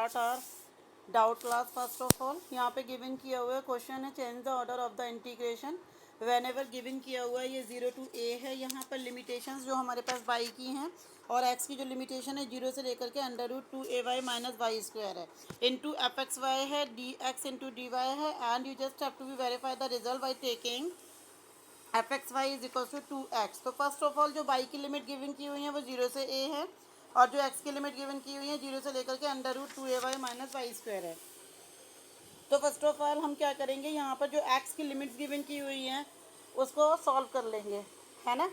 Start our doubt class. First of all यहाँ पे given किया हुआ है क्वेश्चन है change the order of the integration whenever given किया हुआ है ये 0 to a है। यहाँ पर लिमिटेशंस जो हमारे पास y की हैं और x की जो लिमिटेशन है 0 से लेकर के √2ay माइनस वाई स्क्वायर है इंटू एफ एक्स वाई है dx इंटू dy है and you just have to be verify the result by taking f x y is equal to 2x। तो फर्स्ट ऑफ ऑल जो y की limit given की हुई है वो 0 से a है और जो x की लिमिट गिवन की हुई है 0 से लेकर के √2ay माइनस वाई स्क्वायर है। तो फर्स्ट ऑफ ऑल हम क्या करेंगे, यहाँ पर जो x की लिमिट्स गिवन की हुई हैं उसको सॉल्व कर लेंगे, है ना।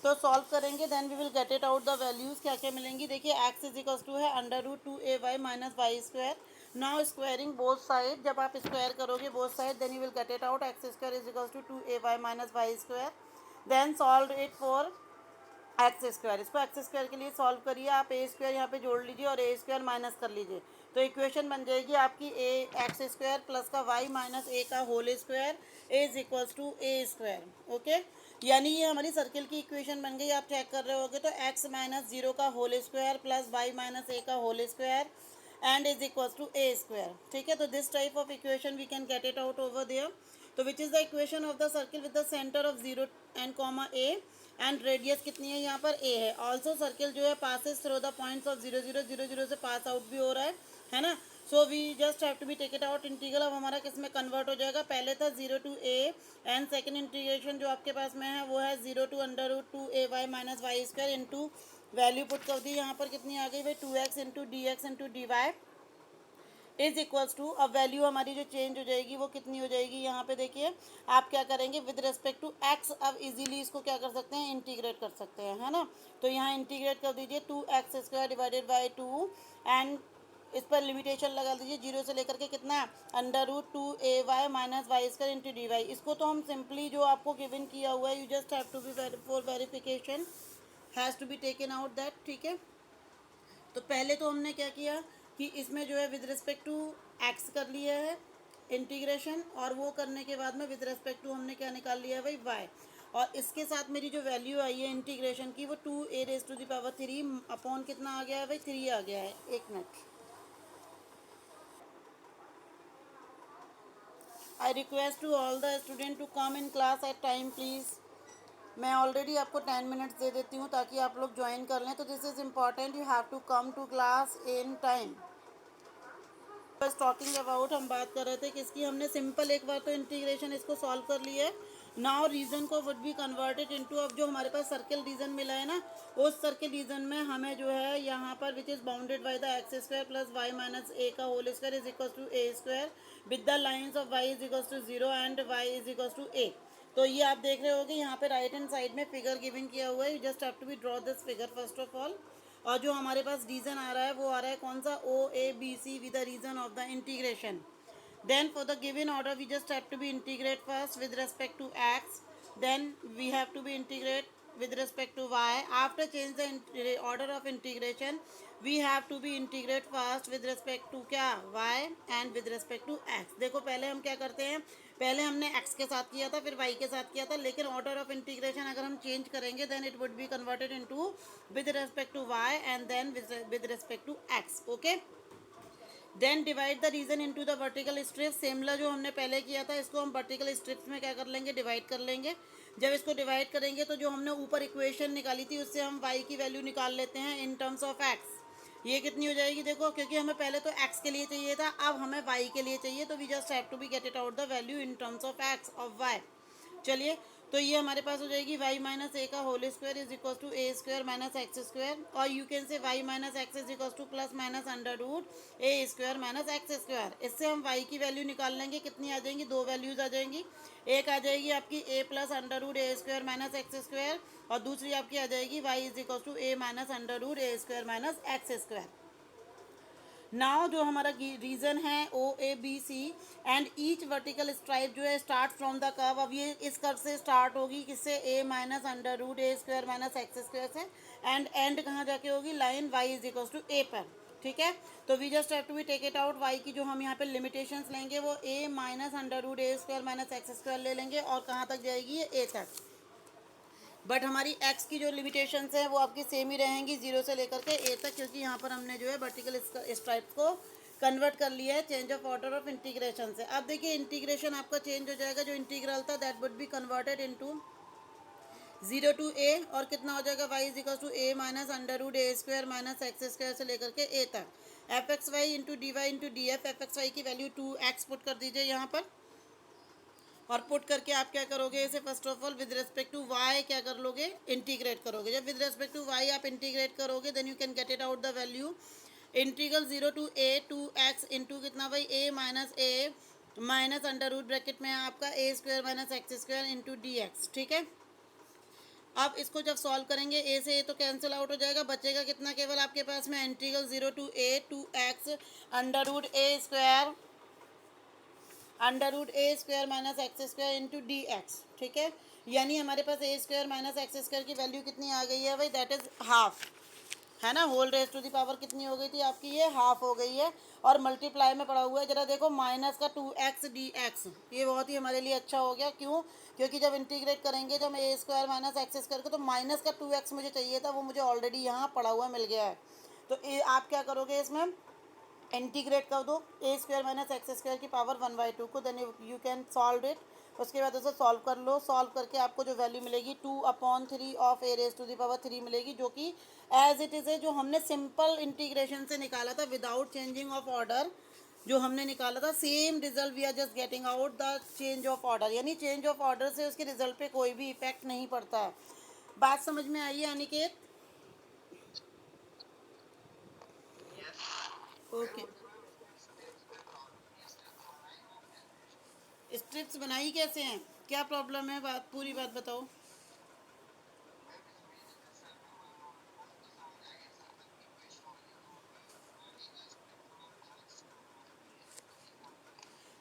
तो सॉल्व करेंगे then we will get it out the values क्या क्या मिलेंगी। देखिए x इज इक्वल टू है √2ay minus y square. Now squaring both side, जब आप स्क्वायर करोगे both side then you will get it out x square is equal to 2ay minus y square. Then solve it for x square. इसको x square के लिए solve करिए, आप ए square यहाँ पे जोड़ लीजिए और ए स्क्वायर माइनस कर लीजिए। तो इक्वेशन बन जाएगी आपकी ए एक्स स्क्वायर प्लस का वाई माइनस ए का whole square is equals to a square. Okay, यानी ये हमारी सर्किल की इक्वेशन बन गई। आप चेक कर रहे होगे तो एक्स माइनस 0 का whole square plus y minus a का whole square and is equals to a square. ठीक है, तो this type of equation we can get it out over there. तो which is the equation of the circle with the centre of 0 and comma a and radius कितनी है, यहाँ पर ए है। Also circle जो है passes through the points of 0 0 0 0 से pass out भी हो रहा है ना। So we just have to be take it out integral. अब हमारा किस में कन्वर्ट हो जाएगा, पहले था 0 to a and second integration जो आपके पास में है वो है 0 to √2ay minus y square into value put कर दी। यहाँ पर कितनी आ गई भाई 2x into d x into d y is equals to, अब वैल्यू हमारी जो चेंज हो जाएगी वो कितनी हो जाएगी, यहाँ पे देखिए आप क्या करेंगे विद रिस्पेक्ट टू एक्स। अब इजीली इसको क्या कर सकते हैं, इंटीग्रेट कर सकते हैं, है ना। तो यहाँ इंटीग्रेट कर दीजिए 2x square divided by 2 and इस पर लिमिटेशन लगा दीजिए 0 से लेकर के कितना √2ay minus y square into d y. इसको तो हम सिंपली जो आपको गिवन किया हुआ है you just have to be for verification has to be taken out that. ठीक है, तो पहले तो हमने क्या किया कि इसमें जो है विद रिस्पेक्ट टू एक्स कर लिया है इंटीग्रेशन, और वो करने के बाद में विद रिस्पेक्ट टू हमने क्या निकाल लिया है भाई वाई। और इसके साथ मेरी जो वैल्यू आई है इंटीग्रेशन की वो 2a⁻³ अपॉन कितना आ गया है भाई 3 आ गया है। एक minute, I request to all the student to come in class at time please. मैं ऑलरेडी आपको 10 मिनट्स दे देती हूँ ताकि आप लोग ज्वाइन कर लें। तो this is important, you have to come to class in time. बस टॉकिंग अबाउट हम बात कर रहे थे किसकी, हमने सिंपल एक बार तो इंटीग्रेशन इसको सॉल्व कर लिया है। नाउ रीजन को वुड बी कन्वर्टेड इनटू, अब जो हमारे पास सर्किल रीजन मिला है ना उस सर्किल रीजन में हमें जो है यहाँ पर which is bounded by the x square plus y minus a का whole square is equal to a square with the lines of y is equal to 0 and y is equal to a. तो ये आप देख रहे होगे यहाँ पे right hand side में फिगर गिवन किया हुआ है, you just have to be draw this figure first of all. और जो हमारे पास रीजन आ रहा है वो आ रहा है कौन सा, OABC with the region of the integration. Then for the given order we just have to be integrate first with respect to x, then we have to be integrate with respect to y. After change the order of integration we have to be integrate first with respect to क्या y and with respect to x। देखो पहले हम क्या करते हैं, पहले हमने x के साथ किया था फिर y के साथ किया था, लेकिन ऑर्डर ऑफ इंटीग्रेशन अगर हम चेंज करेंगे then it would be converted into with respect to y and then with respect to x। okay, then divide the region into the vertical strips. सेमला जो हमने पहले किया था इसको हम वर्टिकल स्ट्रिप्स में क्या कर लेंगे, डिवाइड कर लेंगे। जब इसको डिवाइड करेंगे तो जो हमने ऊपर इक्वेशन निकाली थी उससे हम y की वैल्यू निकाल लेते हैं इन टर्म्स ऑफ x। ये कितनी हो जाएगी देखो, क्योंकि हमें पहले तो x के लिए चाहिए था अब हमें y के लिए चाहिए, तो we just have to be get it out the value in terms of x of y। चलिए, तो ये हमारे पास हो जाएगी y माइनस ए का whole square is equal to a square minus x square, और you can say y minus x is equal to plus minus √a square minus x square. इससे हम y की वैल्यू निकाल लेंगे, कितनी आ जाएंगी, दो वैल्यूज आ जाएंगी। एक आ जाएगी आपकी a plus √a square minus x square, और दूसरी आपकी आ जाएगी y is equal to a minus √a square minus x square. Now जो हमारा रीजन है OABC and each vertical stripe जो है स्टार्ट फ्रॉम द कर्व। अब ये इस कर्व से स्टार्ट होगी किससे, a minus √a square minus x square से, एंड कहाँ जाके होगी, line y is equal to a पर। ठीक है, तो we just have to be take it out. y की जो हम यहाँ पे लिमिटेशंस लेंगे वो a minus √a square minus x square ले लेंगे, और कहाँ तक जाएगी ये a तक। बट हमारी एक्स की जो लिमिटेशंस हैं वो आपकी सेम ही रहेंगी 0 से लेकर के ए तक, क्योंकि यहाँ पर हमने जो है वर्टिकल स्ट्राइप को कन्वर्ट कर लिया है change of order of integration से। अब देखिए इंटीग्रेशन आपका चेंज हो जाएगा, जो इंटीग्रल था that would be converted into 0 to a, और कितना हो जाएगा y is equal to a minus under root a square minus x square से लेकर के ए तक। F x y into d y into d f, f x y की value 2x put कर दीजिए यहाँ पर, और पुट करके आप क्या करोगे इसे first of all with respect to y क्या कर लोगे, इंटीग्रेट करोगे। जब विद रिस्पेक्ट टू वाई आप इंटीग्रेट करोगे then you can get it out the value integral 0 to a 2x into कितना भाई a minus a minus under root bracket में आपका a square minus x square into d x. ठीक है, अब इसको जब सॉल्व करेंगे ए से ए तो कैंसिल आउट हो जाएगा, बचेगा कितना केवल आपके पास में integral 0 to a 2x under root a square minus x square into d x. ठीक है, यानी हमारे पास a square minus x square की वैल्यू कितनी आ गई है भाई, दैट इज हाफ, है ना। Whole raise to the power कितनी हो गई थी आपकी, ये हाफ हो गई है, और मल्टीप्लाई में पड़ा हुआ है। जरा देखो माइनस का 2x dx, ये बहुत ही हमारे लिए अच्छा हो गया। क्यों, क्योंकि जब इंटीग्रेट करेंगे जब ए स्क्वायर माइनस एक्स स्क्वायर को, तो माइनस का 2x मुझे चाहिए था, वो मुझे ऑलरेडी यहाँ पड़ा हुआ मिल गया है। तो आप क्या करोगे इसमें इंटीग्रेट कर दो a square minus x square की पावर 1/2 को, then you can solve it. उसके बाद उसे सॉल्व कर लो, सॉल्व करके आपको जो वैल्यू मिलेगी 2/3 of a raise to the power 3 मिलेगी, जो कि एज इट इज़ है जो हमने सिंपल इंटीग्रेशन से निकाला था विदाउट चेंजिंग ऑफ ऑर्डर। जो हमने निकाला था same result we are just getting out the change of order, यानी चेंज ऑफ ऑर्डर से उसके रिजल्ट पे कोई भी इफेक्ट नहीं पड़ता है। बात समझ में आई है अनिकेत? ओके, स्ट्रिप्स बनाई कैसे हैं, क्या प्रॉब्लम है, बात पूरी बात बताओ।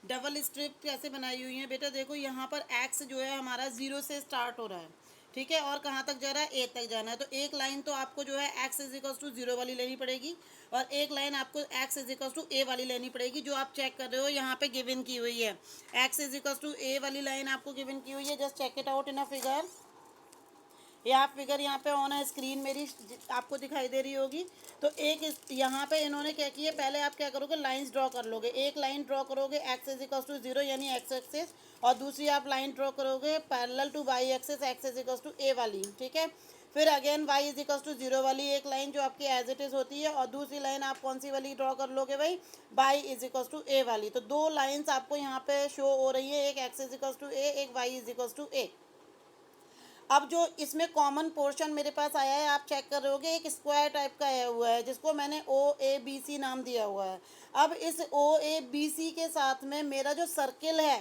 डबल स्ट्रिप कैसे बनाई हुई है बेटा, देखो यहाँ पर एक्स जो है हमारा 0 से स्टार्ट हो रहा है, ठीक है, और कहाँ तक जा रहा है, ए तक जाना है। तो एक लाइन तो आपको जो है एक्स इज इक्वल्स टू 0 वाली लेनी पड़ेगी, और एक लाइन आपको x is equals to a वाली लेनी पड़ेगी, जो आप चेक कर रहे हो यहाँ पे गिवन की हुई है। X is equals to a वाली लाइन आपको गिवन की हुई है, just check it out in a figure. ये आप फिगर यहाँ पे ऑन है, स्क्रीन मेरी आपको दिखाई दे रही होगी। तो एक यहाँ पे इन्होंने क्या किया, पहले आप क्या करोगे लाइंस ड्रॉ कर लोगे। एक लाइन ड्रॉ करोगे एक्स इज इक्वल्स टू 0 यानी एक्स एक्सेस, और दूसरी आप लाइन ड्रॉ करोगे parallel to y axis x is equals to a वाली। ठीक है, फिर again y is equals to 0 वाली एक लाइन जो आपकी एज इट इज़ होती है, और दूसरी लाइन आप कौन सी वाली ड्रॉ कर लोगे भाई, Y is equals to a वाली। तो दो लाइन्स आपको यहाँ पे शो हो रही है, एक एक्स इज इक्वल्स टू ए, एक वाई इज इक्वल्स टू ए। अब जो इसमें कॉमन पोर्शन मेरे पास आया है आप चेक कर रहे होगे, एक स्क्वायर टाइप का आया हुआ है जिसको मैंने ओ ए बी सी नाम दिया हुआ है। अब इस ओ ए बी सी के साथ में मेरा जो सर्किल है,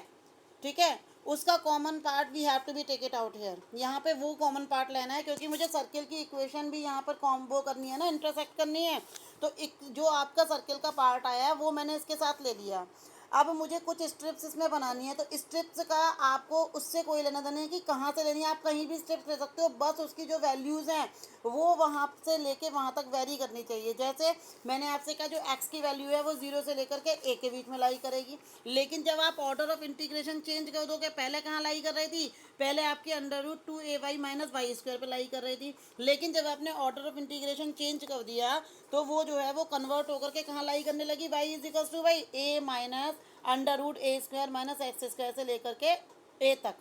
ठीक है, उसका common part we have to be take it out here. यहाँ पे वो कॉमन पार्ट लेना है, क्योंकि मुझे सर्किल की इक्वेशन भी यहाँ पर कॉम्बो करनी है ना, इंटरसेक्ट करनी है। तो एक जो आपका सर्किल का पार्ट आया है वो मैंने इसके साथ ले लिया। अब मुझे कुछ स्ट्रिप्स इसमें बनानी है, तो स्ट्रिप्स का आपको उससे कोई लेना देना है कि कहाँ से लेनी है, आप कहीं भी स्ट्रिप्स ले सकते हो, बस उसकी जो वैल्यूज़ हैं वो वहाँ से लेके वहाँ तक वेरी करनी चाहिए। जैसे मैंने आपसे कहा जो एक्स की वैल्यू है वो 0 से लेकर के ए के बीच में लाई करेगी, लेकिन जब आप ऑर्डर ऑफ इंटीग्रेशन चेंज कर दोगे, पहले कहाँ लाई कर रही थी, पहले आपके under root 2ay minus y square पर लाई कर रही थी, लेकिन जब आपने ऑर्डर ऑफ इंटीग्रेशन चेंज कर दिया तो वो जो है वो कन्वर्ट होकर के कहाँ लाई करने लगी, y is equals to y a minus under root a square minus x square से लेकर के ए तक।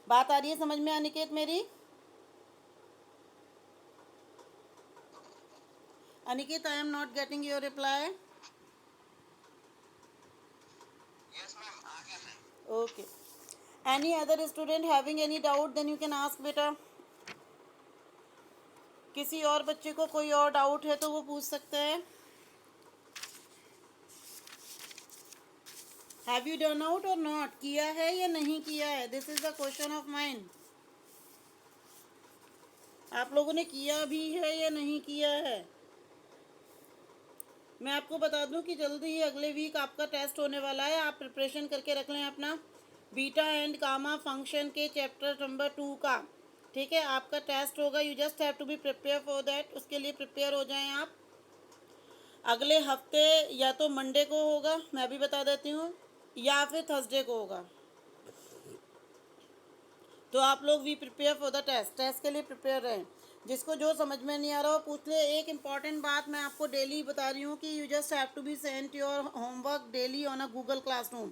बात आ रही है समझ में अनिकेत मेरी? Aniket I am not getting your reply. Okay, any other student having any doubt then you can ask बेटा। किसी और बच्चे को कोई और डाउट है तो वो पूछ सकता है। हैव यू डन आउट और नॉट, किया है या नहीं किया है, this is the question of mind. आप लोगों ने किया भी है या नहीं किया है? मैं आपको बता दूं कि जल्दी ही अगले वीक आपका टेस्ट होने वाला है, आप प्रिपरेशन करके रख लें अपना बीटा एंड गामा फंक्शन के चैप्टर नंबर 2 का। ठीक है, आपका टेस्ट होगा, you just have to be prepare for that, उसके लिए प्रिपेयर हो जाएं आप। अगले हफ्ते या तो मंडे को होगा, मैं भी बता देती हूँ, या फिर थर्सडे को होगा। तो आप लोग we prepare for the test, test के लिए प्रिपेयर रहें। जिसको जो समझ में नहीं आ रहा हो पूछ ले। एक इम्पॉर्टेंट बात मैं आपको डेली बता रही हूँ कि you just have to be send your homework daily on a Google classroom,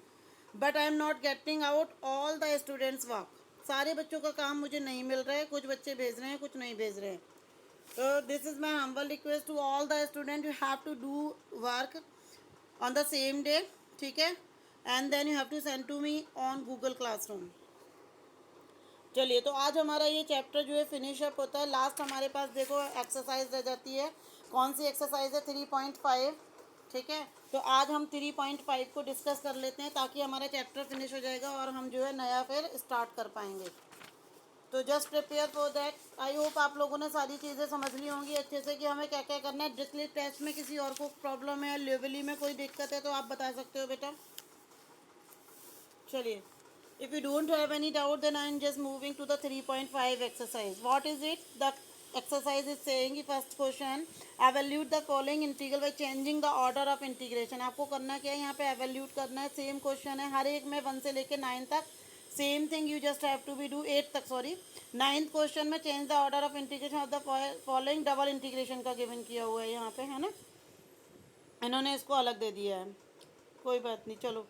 but I am not getting out all the students work. सारे बच्चों का काम मुझे नहीं मिल रहा है, कुछ बच्चे भेज रहे हैं, कुछ नहीं भेज रहे हैं। तो this is my humble request to all the student, you have to do work on the same day, ठीक है, and then you have to send to me on Google classroom. चलिए, तो आज हमारा ये चैप्टर जो है फिनिश अप होता है। लास्ट हमारे पास देखो एक्सरसाइज रह जाती है। कौन सी एक्सरसाइज है? 3.5, ठीक है। तो आज हम 3.5 को डिस्कस कर लेते हैं ताकि हमारा चैप्टर फिनिश हो जाएगा और हम जो है नया फिर स्टार्ट कर पाएंगे। तो just prepare for that. I hope आप लोगों ने सारी चीज़ें समझ ली होंगी अच्छे से कि हमें क्या क्या करना है। डिस्क्रीट टेस्ट में किसी और को प्रॉब्लम है, लेवली में कोई दिक्कत है तो आप बता सकते हो बेटा। चलिए, if you don't have any doubt then I am just moving to the 3.5 exercise. What is it? The exercise is saying first question, evaluate the following integral by changing the order of integration. आपको करना क्या है यहाँ पे? evaluate करना है। Same question है हर एक में 1 से लेके 9 तक। Same thing you just have to be do 8 तक, सॉरी 9th क्वेश्चन में change the order of integration of the following. Double integration का गिवन किया हुआ है यहाँ पे, है ना। इन्होंने इसको अलग दे दिया है, कोई बात नहीं। चलो,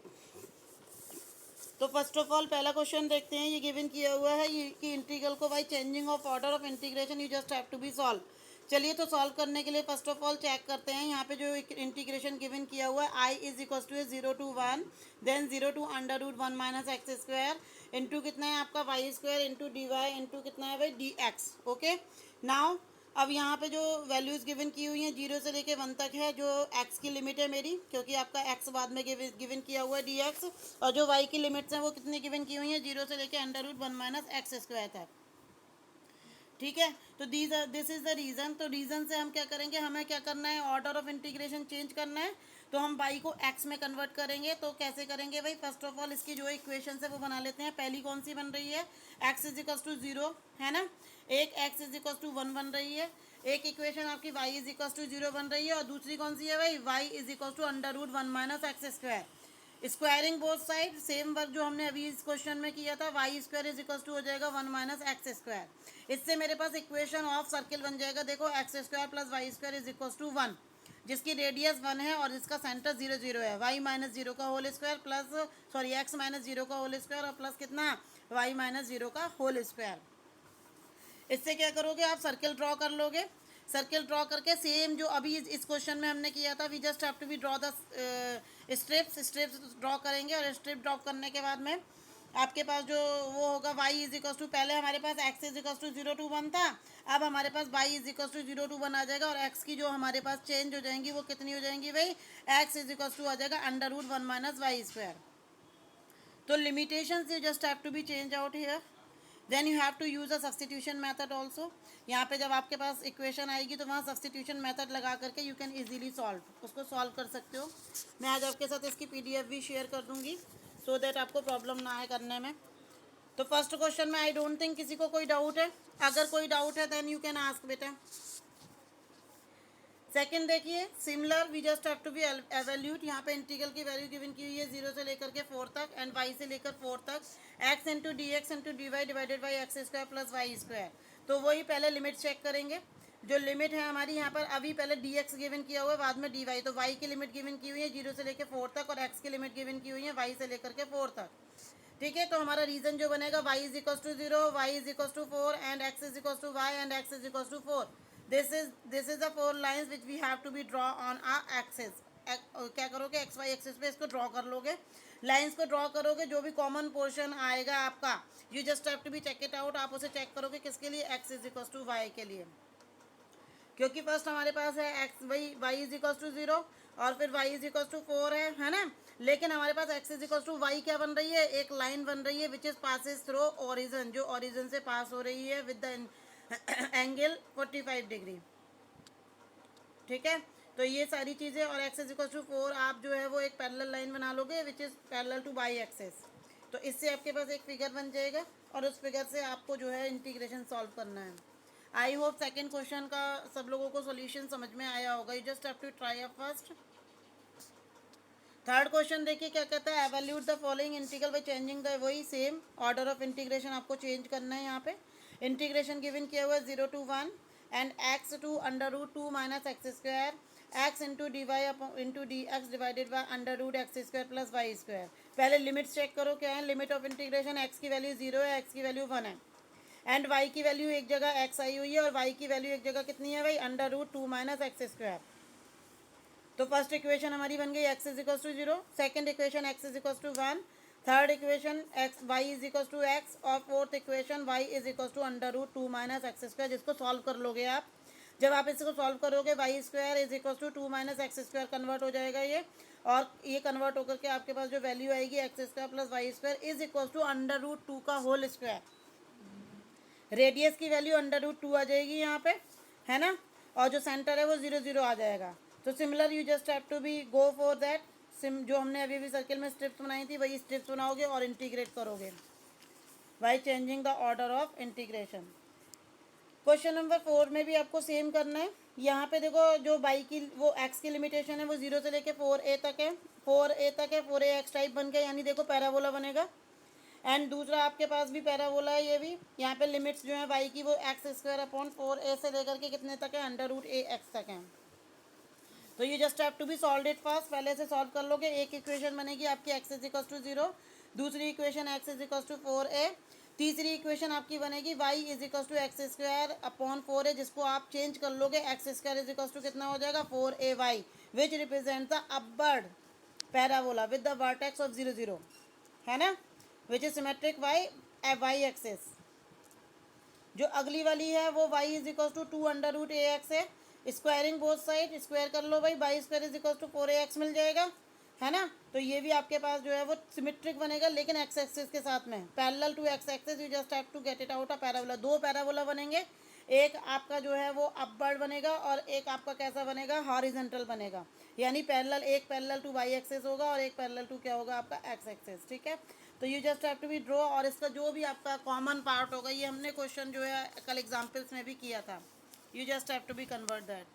तो फर्स्ट ऑफ ऑल पहला क्वेश्चन देखते हैं। ये गिवन किया हुआ है ये कि इंटीग्रल को by changing of order of integration you just have to be solve. चलिए, तो सॉल्व करने के लिए फर्स्ट ऑफ ऑल चेक करते हैं यहाँ पे जो इंटीग्रेशन गिवन किया हुआ है। I is equal to 0 to 1, then 0 to √1 minus x square into कितना है आपका y square into d y into कितना है भाई डी एक्स। ओके, नाउ अब यहाँ पे जो वैल्यूज़ गिवन की हुई हैं 0 से लेके 1 तक है, जो x की लिमिट है मेरी, क्योंकि आपका x बाद में गिवन किया हुआ है dx, और जो y की लिमिट्स हैं वो कितनी गिवन की हुई हैं 0 से लेके √1 माइनस एक्स स्क्वायर तक, ठीक है। तो दिस इज़ द रीज़न। तो रीज़न से हम क्या करेंगे, हमें क्या करना है, ऑर्डर ऑफ इंटीग्रेशन चेंज करना है। तो हम y को x में कन्वर्ट करेंगे। तो कैसे करेंगे भाई? फर्स्ट ऑफ ऑल इसकी जो इक्वेशन है वो बना लेते हैं। पहली कौन सी बन रही है? x इज इक्वल टू 0, है ना। एक x इज इक्वल टू 1 बन रही है। एक इक्वेशन आपकी y इज इक्वल टू 0 बन रही है, और दूसरी कौन सी है भाई? y is equal to √1 minus x square. Squaring both side, same work जो हमने अभी इस क्वेश्चन में किया था। Y square is equal to हो जाएगा 1 माइनस एक्स स्क्वायर। इससे मेरे पास इक्वेशन ऑफ सर्किल बन जाएगा। देखो, x square plus y square is equal to 1, जिसकी रेडियस 1 है और इसका सेंटर 0 0 है। वाई माइनस 0 का whole square plus, sorry x minus 0 का होल स्क्वायर और प्लस कितना? वाई माइनस 0 का होल स्क्वायर। इससे क्या करोगे आप? सर्किल ड्रॉ कर लोगे। सर्किल ड्रॉ करके सेम जो अभी इस क्वेश्चन में हमने किया था, we just have to be draw the strips draw करेंगे। और स्ट्रिप ड्रॉ करने के बाद में आपके पास जो वो होगा y इज इक्वल टू, पहले हमारे पास x is equal to 0 to 1 था, अब हमारे पास y is equal to 0 to 1 आ जाएगा। और x की जो हमारे पास चेंज हो जाएंगी वो कितनी हो जाएंगी भाई? x इज इक्वल टू आ जाएगा √1 माइनस वाई स्क्वायर। तो limitations you just have to be change out here, then you have to use a substitution method also. यहाँ पे जब आपके पास इक्वेशन आएगी तो वहाँ सब्सटीट्यूशन मेथड लगा करके यू कैन इजीली सॉल्व, उसको सॉल्व कर सकते हो। मैं आज आपके साथ इसकी पीडीएफ भी शेयर कर दूँगी सो दैट आपको प्रॉब्लम ना आए करने में। तो फर्स्ट क्वेश्चन में आई डोंट थिंक किसी को कोई डाउट है। अगर कोई डाउट है देन यू कैन आस्क बेटा। सेकंड देखिए, similar we just have to be evaluate. यहाँ पे इंटीग्रल की वैल्यू गिवन की हुई है 0 से लेकर के 4 तक एंड y से लेकर 4 तक, x into d x into d y divided by x square plus y square. तो वही पहले लिमिट चेक करेंगे। जो लिमिट है हमारी यहाँ पर, अभी पहले डी एक्स गिवन किया हुआ है, बाद में डी वाई। तो y की लिमिट गिवन की हुई है 0 से लेकर 4 तक, और x की लिमिट गिवन की हुई है y से लेकर के 4 तक, ठीक है। तो हमारा रीजन जो बनेगा y is equal to 0, y is equal to 4 and x is equal to y and x is equal to 4। this is the 4 lines which we have to be draw on our axis। क्या करोगे? X Y axis पे इसको draw कर लोगे। Lines को draw करोगे, जो भी कॉमन पोर्शन आएगा आपका you just have to be check it out. आप उसे चेक करोगे किसके लिए? X is equal to y के लिए, क्योंकि फर्स्ट हमारे पास है x y is equal to 0 और फिर वाई इज इक्वल टू 4 है ना। लेकिन हमारे पास x is equal to y क्या बन रही है? एक लाइन बन रही है which is passes through origin, जो ओरिजन से पास हो रही है विद द एंगल 45 डिग्री, ठीक है। तो ये सारी चीज़ें, और एक्स इज इक्वल टू 4 आप जो है वो एक पैरेलल लाइन बना लोगे which is parallel to y axis. तो इससे आपके पास एक फिगर बन जाएगा और उस फिगर से आपको जो है इंटीग्रेशन सॉल्व करना है। आई होप सेकेंड क्वेश्चन का सब लोगों को सोल्यूशन समझ में आया होगा। You just have to try a first. Third question देखिए क्या कहता है, evaluate the following integral by changing the, वही सेम ऑर्डर ऑफ इंटीग्रेशन आपको चेंज करना है यहाँ पे। इंटीग्रेशन गिवन किया हुआ है 0 to 1 and x to under root 2 minus x square x into d y into d x divided by under root x square plus y square. पहले limits check करो क्या है। लिमिट ऑफ इंटीग्रेशन एक्स की value 0 है, x की value 1 है and Y की value एक जगह एक्स आई हुई है और वाई की वैल्यू एक जगह कितनी है भाई, under root 2 minus x square. तो फर्स्ट इक्वेशन हमारी बन गई x is equal to 0, second equation x is equal to 1, third equation x y is equal to x और fourth equation y is equal to under root 2 minus x square, जिसको solve कर लोगे आप। जब आप इसको सॉल्व करोगे y square is equal to 2 minus x square convert हो जाएगा ये, और ये कन्वर्ट होकर के आपके पास जो वैल्यू आएगी x square plus y square is equal to under root 2 का होल स्क्वायर। रेडियस की वैल्यू अंडर रूट 2 आ जाएगी यहाँ पे, है ना, और जो सेंटर है वो 0 0 आ जाएगा। तो similar you just have to be go for that जो हमने अभी भी सर्किल में स्ट्रिप्स बनाई थी वही स्ट्रिप्स बनाओगे और इंटीग्रेट करोगे bye changing the order of integration. Question number 4 में भी आपको सेम करना है। यहाँ पे देखो जो बाई की वो एक्स की लिमिटेशन है वो 0 से लेके 4a तक है, 4a तक है, 4a एक्स टाइप बन गया, यानी देखो पैराबोला बनेगा। एंड दूसरा आपके पास भी पैराबोला है ये भी। यहाँ पे लिमिट्स जो है वाई की वो एक्स स्क्वायर अपॉन 4a से लेकर के कितने तक है, अंडर रूट a एक्स तक है। तो ये just have to be solve it fast, पहले से सॉल्व कर लोगे। एक इक्वेशन बनेगी आपकी एक्स इज इक्वल टू 0, दूसरी equation x is equal to 4a, तीसरी इक्वेशन आपकी बनेगी y is equal to x square upon 4a, जिसको आप चेंज कर लोगे x square is equal to कितना हो जाएगा 4ay, which represent the upward parabola with the vertex of 0 0, है ना, which is symmetric y axis. जो अगली वाली है वो y is equal to 2 under root a x है, स्क्वायरिंग बोथ साइड स्क्वायर कर लो भाई, y square is equal to 4ax मिल जाएगा, है ना। तो ये भी आपके पास जो है वो सिमेट्रिक बनेगा लेकिन एक्स एक्सिस के साथ में, parallel to x axis, you just have to get it out a parabola. दो पैराबोला बनेंगे, एक आपका जो है वो अपवर्ड बनेगा और एक आपका कैसा बनेगा, हॉरिजॉन्टल बनेगा, यानी पैरेलल, एक पैरेलल टू वाई एक्सिस होगा और एक पैरेलल टू क्या होगा आपका एक्स एक्सिस, ठीक है। तो you just have to be draw, और इसका जो भी आपका कॉमन पार्ट होगा, ये हमने क्वेश्चन जो है कल एग्जाम्पल्स में भी किया था, you just have to be convert that.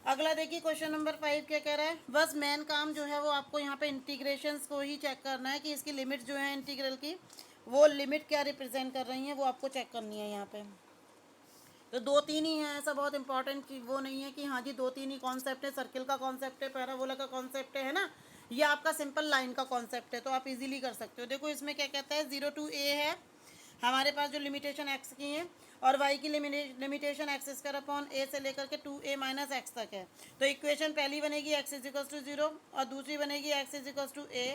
अगला देखिए क्वेश्चन नंबर 5 क्या कह रहा है, बस मेन काम जो है वो आपको यहाँ पे इंटीग्रेशंस को ही चेक करना है कि इसकी लिमिट जो है इंटीग्रल की वो लिमिट क्या रिप्रेजेंट कर रही है, वो आपको चेक करनी है यहाँ पे। तो 2-3 ही है, ऐसा बहुत इंपॉर्टेंट की वो नहीं है कि हाँ जी 2-3 ही कॉन्सेप्ट है, सर्किल का कॉन्सेप्ट है, पैराबोला का कॉन्सेप्ट है ना, ये आपका सिंपल लाइन का कॉन्सेप्ट है, तो आप इजीली कर सकते हो। देखो इसमें क्या कहता है, 0 to a है हमारे पास जो लिमिटेशन x की है, और y की limitation x square upon a से लेकर के 2a माइनस एक्स तक है। तो इक्वेशन पहली बनेगी x इज इक्वल टू 0 और दूसरी बनेगी x is equal to a,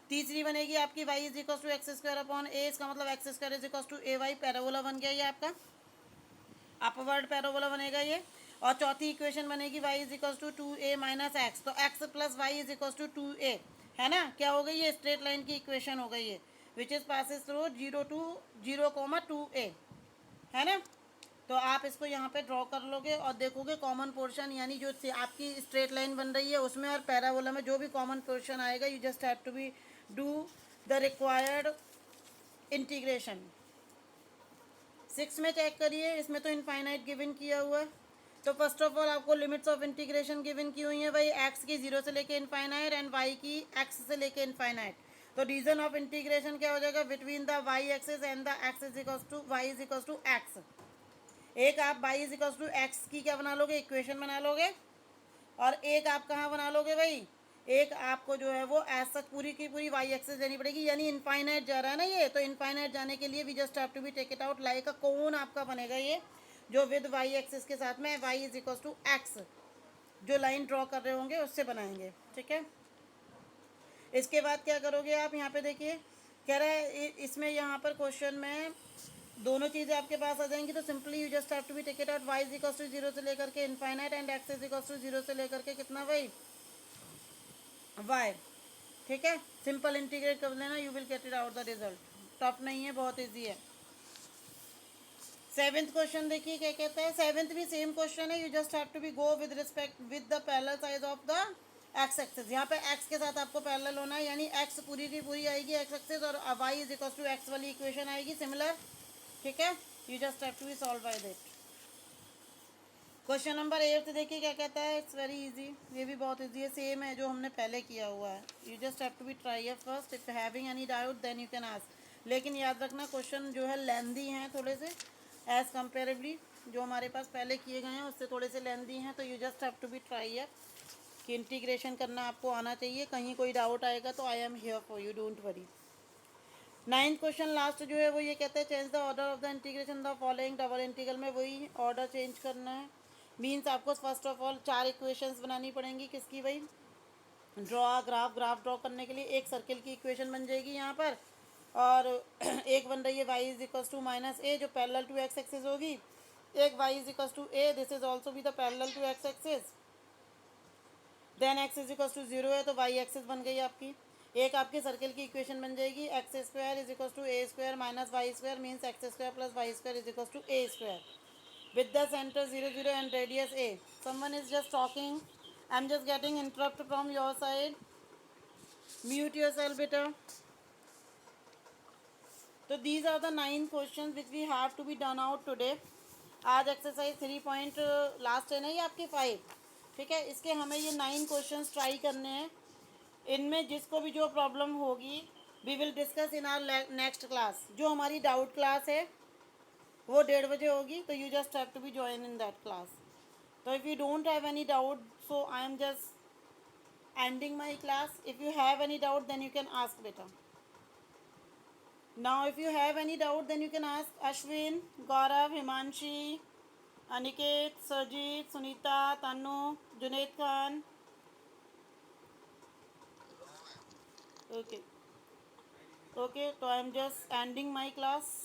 तीसरी बनेगी आपकी y is equal to x square upon a, इसका मतलब x square is equal to a y, parabola बन गया ये आपका, अपवर्ड पैराबोला बनेगा ये। और चौथी इक्वेशन बनेगी y is equal to 2a minus x, तो x plus y is equal to 2a, है ना, क्या हो गई ये स्ट्रेट लाइन की इक्वेशन हो गई है, which is passes through 0 to 0, 2a, है ना। तो आप इसको यहाँ पे ड्रॉ कर लोगे और देखोगे कॉमन पोर्शन, यानी जो आपकी स्ट्रेट लाइन बन रही है उसमें और पैराबोला में जो भी कॉमन पोर्शन आएगा, you just have to be do the required integration. 6 में चेक करिए, इसमें तो इनफाइनाइट गिवन किया हुआ है। तो फर्स्ट ऑफ ऑल आपको लिमिट्स ऑफ इंटीग्रेशन गिवन की हुई है भाई, एक्स की 0 से लेके इनफाइनाइट एंड वाई की एक्स से लेके इनफाइनाइट। तो रीजन ऑफ इंटीग्रेशन क्या हो जाएगा, between the y axis and the x is equal to y is equal to x. एक आप y is equal to x की क्या बना लोगे, इक्वेशन बना लोगे, और एक आप कहाँ बना लोगे भाई, एक आपको जो है वो एज सच पूरी की पूरी वाई एक्सिस देनी पड़ेगी, यानी इनफाइनाइट जा रहा है ना ये, तो इनफाइनाइट जाने के लिए we just have to be take it out like a cone आपका बनेगा ये, जो विद वाई एक्सिस के साथ में y is equal to x जो लाइन ड्रॉ कर रहे होंगे उससे बनाएंगे, ठीक है। इसके बाद क्या करोगे आप, यहाँ पे देखिए कह रहा है इसमें यहाँ पर क्वेश्चन में दोनों चीज़ें आपके पास आ जाएंगी, तो simply you just have to be take it out, y is equal to 0 से लेकर के infinite and x is equal to 0 से लेकर के कितना भाई वाई, ठीक है। सिंपल इंटीग्रेट कर लेना, you will get it out the result, tough नहीं है, बहुत ईजी है। 7th क्वेश्चन देखिए क्या कहता है, 7th भी सेम क्वेश्चन है, you just have to be go with respect with the parallel side of the x axis. यहाँ पे एक्स के साथ आपको पैरेलल होना है, यानी एक्स पूरी की पूरी आएगी एक्स एक्सिस और y is equal to x वाली इक्वेशन आएगी सिमिलर, ठीक है। You just have to be solve by that. Question number 8 देखिए क्या कहता है। इट्स वेरी इजी, ये भी बहुत इजी है, सेम है जो हमने पहले किया हुआ है। You just have to be try है first, if having any doubt then you can ask. लेकिन याद रखना क्वेश्चन जो है लेंदी हैं थोड़े से, एज कंपेरेबली जो हमारे पास पहले किए गए हैं उससे थोड़े से लेंदी हैं। तो you just have to be try है कि इंटीग्रेशन करना आपको आना चाहिए। कहीं कोई डाउट आएगा तो I am here for you, don't worry. 9th question last जो है वो ये कहते हैं change the order of the integration the following. Double integral में वही ऑर्डर चेंज करना है। मीन्स आपको फर्स्ट ऑफ ऑल 4 इक्वेशंस बनानी पड़ेंगी। किसकी भाई? Draw graph. ग्राफ ड्रॉ करने के लिए एक सर्किल की इक्वेशन बन जाएगी यहाँ पर, और एक बन रही है y is equals to minus a जो पैरेलल टू एक्स एक्सिस होगी। एक y is equals to a, this is also भी the parallel to x axis. Then x is equals to 0 है तो वाई एक्सिस बन गई आपकी। एक आपके सर्किल की इक्वेशन बन जाएगी x square is equals to a square minus y square, means x square plus y square is equals to a square with the center 0 0 and radius a. Someone is just talking, I'm just getting interrupt from your side, mute yourself beta. So these are the 9 questions which we have to be done out today. आज exercise 3 point last है ना ये आपके 5, ठीक है। इसके हमें ये 9 क्वेश्चंस ट्राई करने हैं। इनमें जिसको भी जो प्रॉब्लम होगी we will discuss in our next class. जो हमारी डाउट क्लास है वो 1:30 बजे होगी, तो you just have to be join in that class. So if you don't have any doubt, so I am just ending my class. If you have any doubt, then you can ask beta. Now if you have any doubt, then you can ask Ashwin, Gaurav, Himanshi, Aniket, Sarjeet, Sunita, Tanu, Junaid Khan. Okay. Okay, so I am just ending my class.